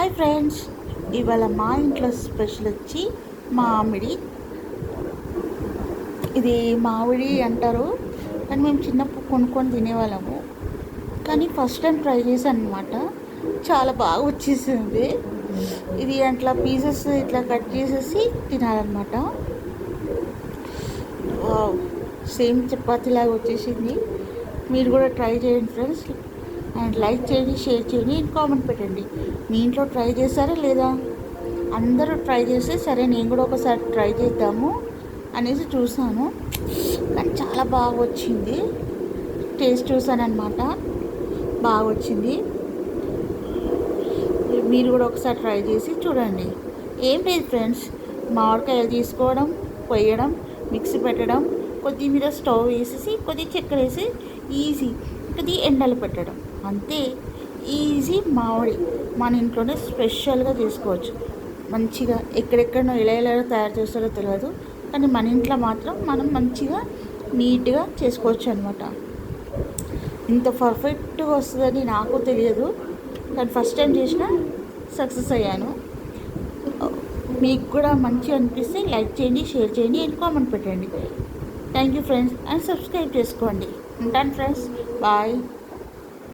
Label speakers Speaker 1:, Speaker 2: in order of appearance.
Speaker 1: Hi friends, ఇవాళ మా ఇంట్లో స్పెషల్ వచ్చి మామిడి. ఇది మామిడి అంటారు, కానీ మేము చిన్నప్పుడు కొనుక్కొని తినేవాళ్ళము. కానీ ఫస్ట్ టైం ట్రై చేశాను అనమాట. చాలా బాగా వచ్చేసింది. ఇది అట్లా పీసెస్ ఇట్లా కట్ చేసేసి తినాలన్నమాట. సేమ్ చపాతీలాగా వచ్చేసింది. మీరు కూడా ట్రై చేయండి ఫ్రెండ్స్. అండ్ లైక్ చేయండి, షేర్ చేయండి, కామెంట్ పెట్టండి. మీ ఇంట్లో ట్రై చేశారా లేదా? అందరూ ట్రై చేస్తే సరే నేను కూడా ఒకసారి ట్రై చేద్దాము అనేసి చూసాను. కానీ చాలా బాగా వచ్చింది. టేస్ట్ చూసాను అనమాట, బాగా వచ్చింది. మీరు కూడా ఒకసారి ట్రై చేసి చూడండి. ఏం లేదు ఫ్రెండ్స్, మామిడికాయలు తీసుకోవడం, కొయ్యడం, మిక్సీ పెట్టడం, కొద్దిమీద స్టవ్ వేసేసి కొద్దిగా చక్కెర వేసి ఈజీ, కొద్దిగా ఎండలు పెట్టడం, అంతే. ఈజీ మామిడి మన ఇంట్లోనే స్పెషల్గా చేసుకోవచ్చు. మంచిగా ఎక్కడెక్కడనో ఎలా తయారు చేస్తారో తెలియదు, కానీ మన ఇంట్లో మాత్రం మనం మంచిగా నీట్గా చేసుకోవచ్చు అనమాట. ఇంత పర్ఫెక్ట్గా వస్తుందని నాకు తెలియదు, కానీ ఫస్ట్ టైం చేసిన సక్సెస్ అయ్యాను. మీకు కూడా మంచిగా అనిపిస్తే లైక్ చేయండి, షేర్ చేయండి అండ్ కామెంట్ పెట్టండి. Thank you friends, and subscribe చేసుకోండి. ఉంటాను ఫ్రెండ్స్, బాయ్.